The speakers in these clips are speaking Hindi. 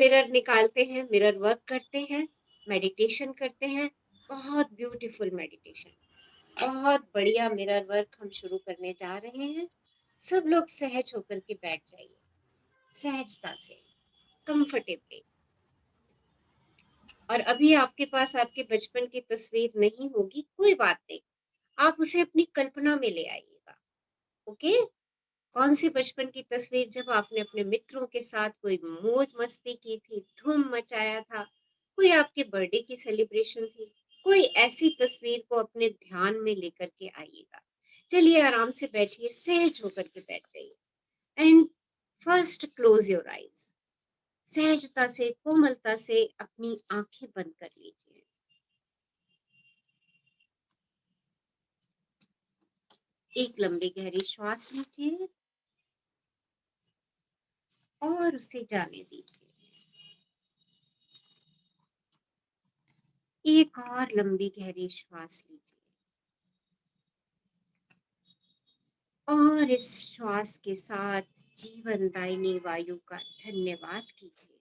मिरर निकालते हैं, मिरर वर्क करते हैं, मेडिटेशन करते हैं, बहुत ब्यूटीफुल मेडिटेशन, बहुत बढ़िया मिरर वर्क हम शुरू करने जा रहे हैं। सब लोग सहज होकर के बैठ जाइए, सहजता से, कंफर्टेबली। और अभी आपके पास आपके बचपन की तस्वीर नहीं होगी, कोई बात नहीं, आप उसे अपनी कल्पना में ले आइएगा। ओके? कौन सी बचपन की तस्वीर जब आपने अपने मित्रों के साथ कोई मौज मस्ती की थी, धूम मचाया था, कोई आपके बर्थडे की सेलिब्रेशन थी, कोई ऐसी तस्वीर को अपने ध्यान में लेकर के आइएगा। चलिए आराम से बैठिए, सहज होकर के बैठ जाइए and first close your eyes. सहजता से, कोमलता से अपनी आंखें बंद कर लीजिए। एक लंबी गहरी श्वास लीजिए और उसे जाने दीजिए। एक और लंबी गहरी श्वास लीजिए और इस श्वास के साथ जीवनदायिनी वायु का धन्यवाद कीजिए।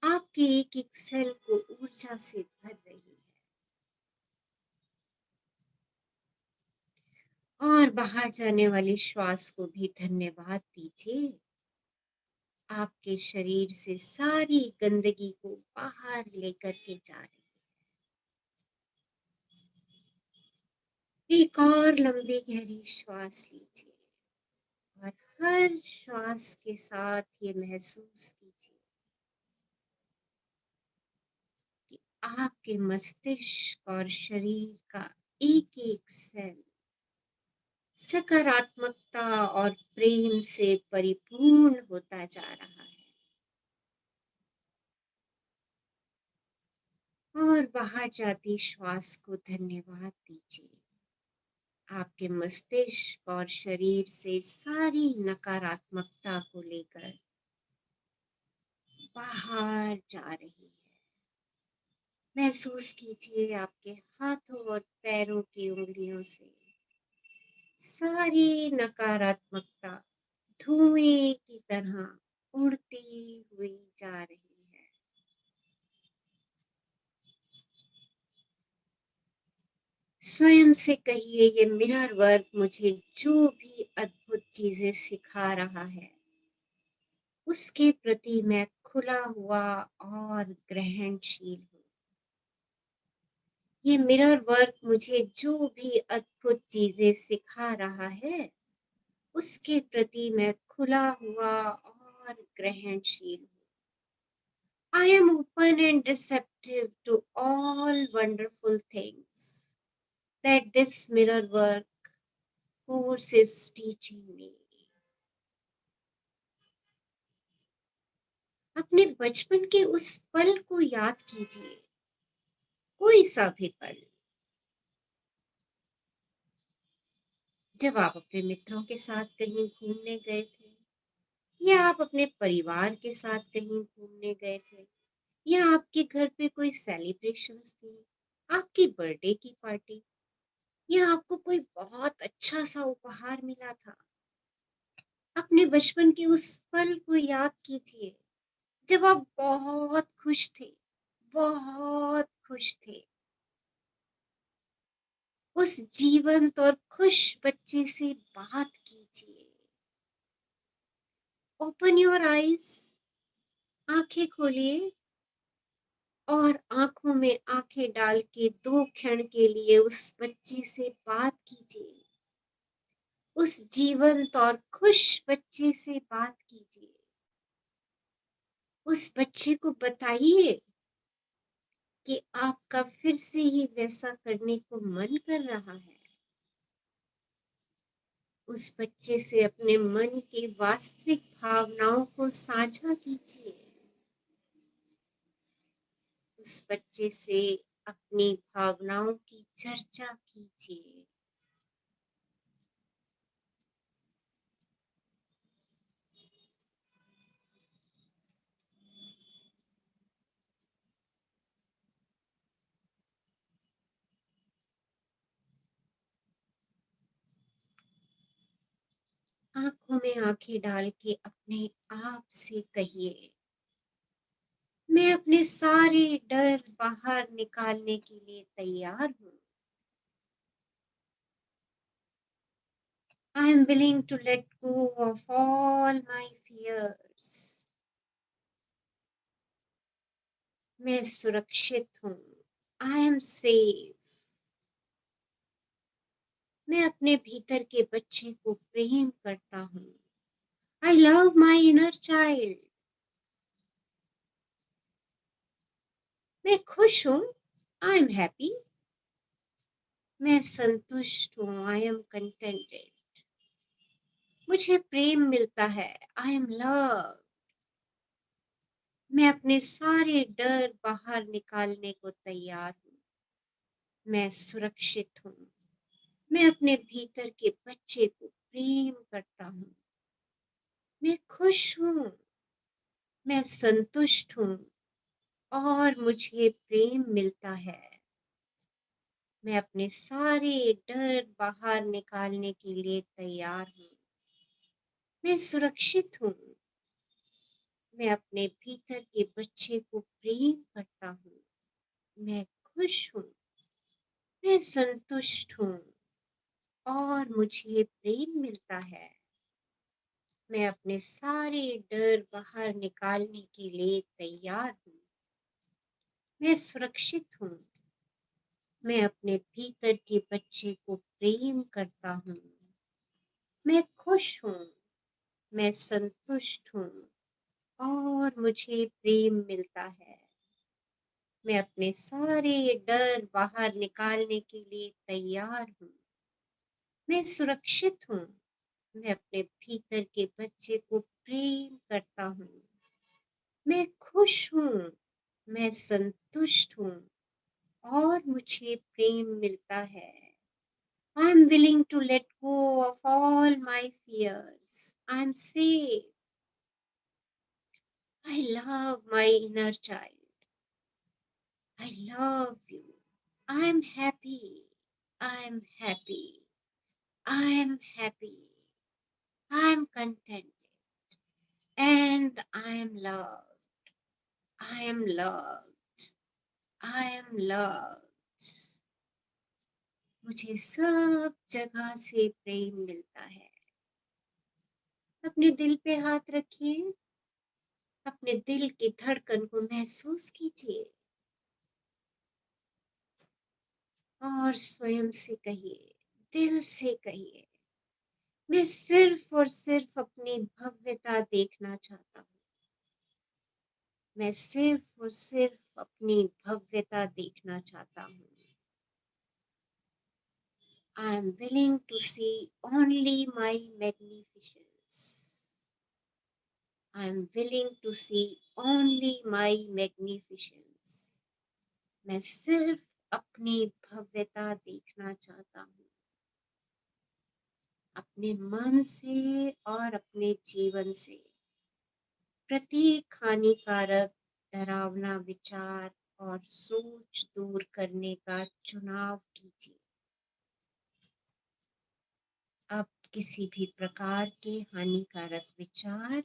आपके एक एक सेल को ऊर्जा से भर रही है। और बाहर जाने वाली श्वास को भी धन्यवाद दीजिए। आपके शरीर से सारी गंदगी को बाहर लेकर के जा रही है। एक और लंबी गहरी श्वास लीजिए और हर श्वास के साथ ये महसूस कीजिए कि आपके मस्तिष्क और शरीर का एक एक सेल सकारात्मकता और प्रेम से परिपूर्ण होता जा रहा है। और बाहर जाती श्वास को धन्यवाद दीजिए। आपके मस्तिष्क और शरीर से सारी नकारात्मकता को लेकर बाहर जा रही है। महसूस कीजिए आपके हाथों और पैरों की उंगलियों से सारी नकारात्मकता धुएं की तरह उड़ती हुई जा रही है। स्वयं से कहिए, ये मिरर वर्क मुझे जो भी अद्भुत चीजें सिखा रहा है उसके प्रति मैं खुला हुआ और ग्रहणशील हूँ। ये मिरर वर्क मुझे जो भी अद्भुत चीजें सिखा रहा है उसके प्रति मैं खुला हुआ और ग्रहणशील हूँ। I am open and receptive to all wonderful things that this mirror work course is teaching me. अपने बचपन के उस पल को याद कीजिए, कोई सा भी पल, जब आप अपने मित्रों के साथ कहीं घूमने गए थे, या आप अपने परिवार के साथ कहीं घूमने गए थे, या आपके घर पे कोई सेलिब्रेशंस थी, आपकी बर्थडे की पार्टी, या आपको कोई बहुत अच्छा सा उपहार मिला था। अपने बचपन के उस पल को याद कीजिए जब आप बहुत खुश थे, बहुत खुश थे। उस जीवंत और खुश बच्चे से बात कीजिए। ओपन योर आईज, आंखें खोलिए और आंखों में आंखें डाल के 2 क्षण के लिए उस बच्चे से बात कीजिए। उस जीवंत और खुश बच्चे से बात कीजिए। उस बच्चे को बताइए कि आपका फिर से ही वैसा करने को मन कर रहा है। उस बच्चे से अपने मन की वास्तविक भावनाओं को साझा कीजिए। उस बच्चे से अपनी भावनाओं की चर्चा कीजिए। आंखों में आंखें डाल के अपने आप से कहिए, मैं अपने सारे डर बाहर निकालने के लिए तैयार हूँ। I am willing to let go of all my fears. मैं सुरक्षित हूँ। I am safe. मैं अपने भीतर के बच्चे को प्रेम करता हूँ। I love my inner child. मैं खुश हूँ। I am happy. मैं संतुष्ट हूँ। I am contented. मुझे प्रेम मिलता है। I am loved. मैं अपने सारे डर बाहर निकालने को तैयार हूँ। मैं सुरक्षित हूँ। मैं अपने भीतर के बच्चे को प्रेम करता हूँ। मैं खुश हूँ। मैं संतुष्ट हूँ और मुझे प्रेम मिलता है। मैं अपने सारे डर बाहर निकालने के लिए तैयार हूँ। मैं सुरक्षित हूँ। मैं अपने भीतर के बच्चे को प्रेम करता हूँ। मैं खुश हूँ। मैं संतुष्ट हूँ और मुझे प्रेम मिलता है। मैं अपने सारे डर बाहर निकालने के लिए तैयार हूँ। मैं सुरक्षित हूँ। मैं अपने भीतर के बच्चे को प्रेम करता हूँ। मैं खुश हूँ। मैं संतुष्ट हूँ और मुझे प्रेम मिलता है। मैं अपने सारे डर बाहर निकालने के लिए तैयार हूँ। मैं सुरक्षित हूँ। मैं अपने भीतर के बच्चे को प्रेम करता हूँ। मैं खुश हूँ। मैं संतुष्ट हूँ और मुझे प्रेम मिलता है। I am willing to let go of all my fears. I am safe. I love my inner child. I love you. I am happy. I am happy. I am happy. I am contented. And I am loved. I am loved. I am loved. मुझे सब जगह से प्रेम मिलता है। अपने दिल पे हाथ रखिए। अपने दिल की धड़कन को महसूस कीजिए और स्वयं से कहिए, दिल से कहिए, मैं सिर्फ और सिर्फ अपनी भव्यता देखना चाहता हूँ। मैं सिर्फ और सिर्फ अपनी भव्यता देखना चाहता हूँ। I am willing to see only my magnificence. I am willing to see only my magnificence. मैं सिर्फ अपनी भव्यता देखना चाहता हूँ। अपने मन से और अपने जीवन से प्रत्येक हानिकारक डरावना विचार और सोच दूर करने का चुनाव कीजिए। अब किसी भी प्रकार के हानिकारक विचार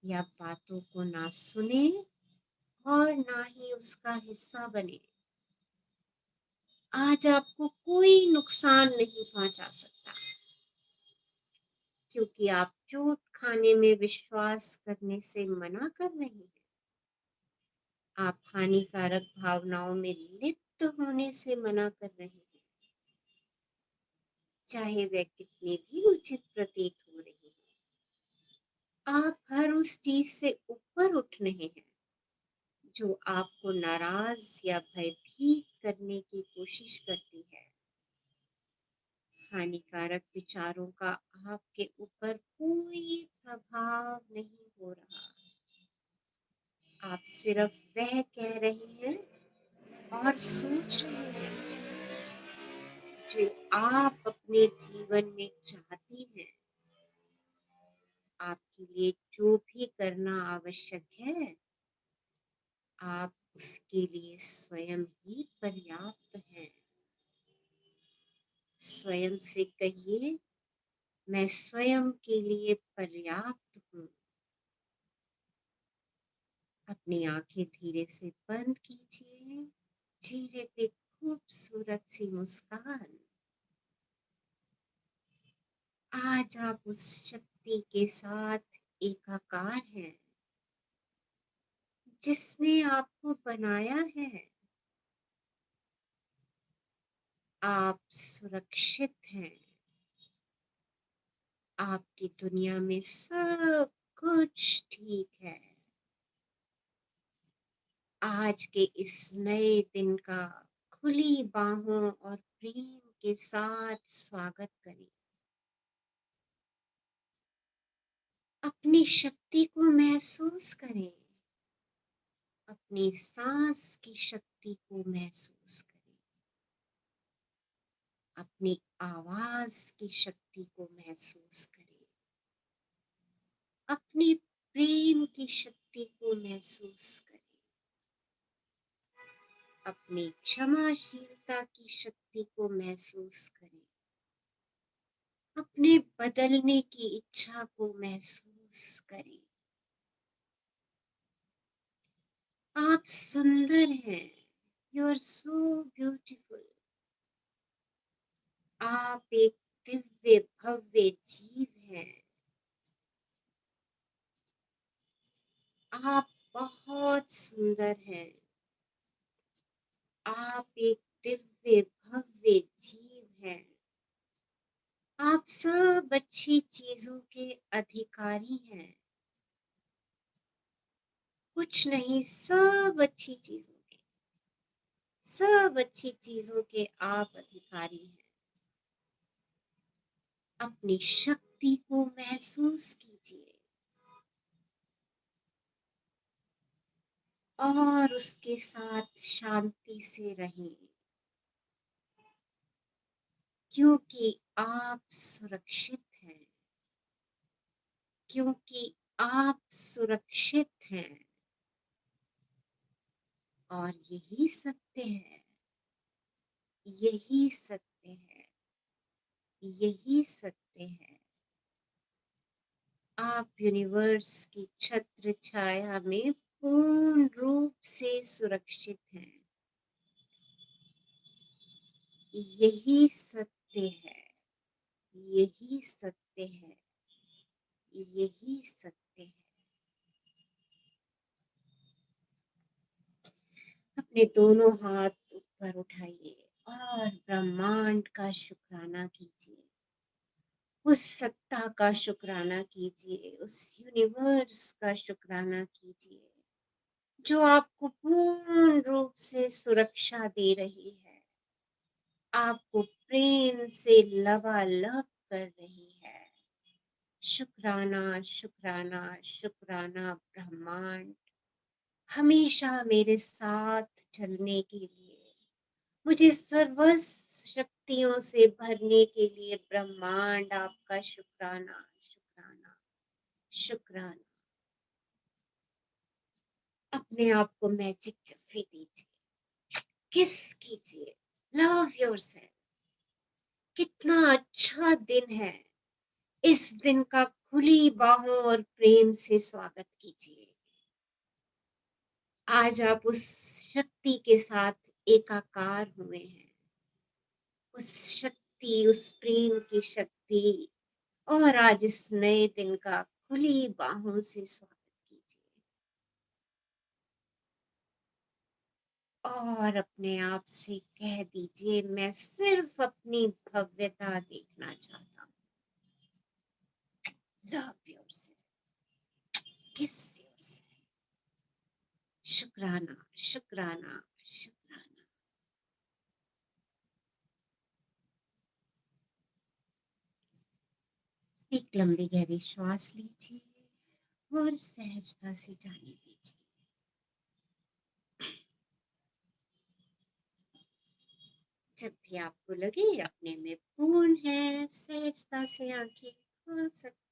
या बातों को ना सुने और ना ही उसका हिस्सा बने। आज आपको कोई नुकसान नहीं पहुंचा सकता क्योंकि आप चोट खाने में विश्वास करने से मना कर रहे हैं। आप हानिकारक भावनाओं में लिप्त होने से मना कर रहे हैं, चाहे वह कितनी भी उचित प्रतीत हो रही हो। आप हर उस चीज से ऊपर उठ रहे हैं जो आपको नाराज या भयभीत करने की कोशिश करती है। हानिकारक विचारों का आपके ऊपर कोई प्रभाव नहीं हो रहा। आप सिर्फ वह कह रहे हैं और सोच रहे हैं जो आप अपने जीवन में चाहती हैं। आपके लिए जो भी करना आवश्यक है, आप उसके लिए स्वयं ही पर्याप्त हैं। स्वयं से कहिए, मैं स्वयं के लिए पर्याप्त हूँ। अपनी आंखें धीरे से बंद कीजिए। चेहरे पे खूबसूरत सी मुस्कान। आज आप उस शक्ति के साथ एकाकार हैं जिसने आपको बनाया है। आप सुरक्षित हैं। आपकी दुनिया में सब कुछ ठीक है। आज के इस नए दिन का खुली बाहों और प्रेम के साथ स्वागत करें। अपनी शक्ति को महसूस करें। अपनी सांस की शक्ति को महसूस करें। अपनी आवाज की शक्ति को महसूस करें। अपने प्रेम की शक्ति को महसूस करें। अपनी क्षमाशीलता की शक्ति को महसूस करें। अपने बदलने की इच्छा को महसूस करें। आप सुंदर हैं। You are so beautiful. आप एक दिव्य भव्य जीव हैं। आप बहुत सुंदर हैं। आप एक दिव्य भव्य जीव हैं। आप सब अच्छी चीजों के अधिकारी हैं। कुछ नहीं, सब अच्छी चीजों के, सब अच्छी चीजों के आप अधिकारी हैं। अपनी शक्ति को महसूस कीजिए और उसके साथ शांति से रहें, क्योंकि आप सुरक्षित हैं। क्योंकि आप सुरक्षित हैं और यही सत्य है। यही सत्य है। यही सत्य है। आप यूनिवर्स की छत्र छाया में पूर्ण रूप से सुरक्षित हैं। यही सत्य है। यही सत्य है। यही सत्य है। अपने दोनों हाथ ऊपर उठाइए और ब्रह्मांड का शुक्राना कीजिए। उस सत्ता का शुक्राना कीजिए। उस यूनिवर्स का शुक्राना कीजिए जो आपको पूर्ण रूप से सुरक्षा दे रही है। आपको प्रेम से लबालब कर रही है। शुक्राना शुक्राना शुक्राना ब्रह्मांड, हमेशा मेरे साथ चलने के लिए, मुझे सर्व शक्तियों से भरने के लिए ब्रह्मांड आपका शुक्राना शुक्राना शुक्राना। अपने आप को मैजिक जफ्फे दीजिए, किस कीजिए, लव योरसेल्फ। कितना अच्छा दिन है। इस दिन का खुली बाहों और प्रेम से स्वागत कीजिए। आज आप उस शक्ति के साथ एकाकार हुए हैं। उस शक्ति, उस प्रेम की शक्ति, और आज इस नए दिन का खुली बाहों से स्वागत कीजिए और अपने आप से कह दीजिए, मैं सिर्फ अपनी भव्यता देखना चाहता हूँ। लव योरसेल्फ, किस योरसेल्फ। शुक्राना शुक्राना शुक्राना। एक लंबी गहरी श्वास लीजिए और सहजता से जाने दीजिए। जब भी आपको लगे अपने में पूर्ण है, सहजता से आंखें खोल सकते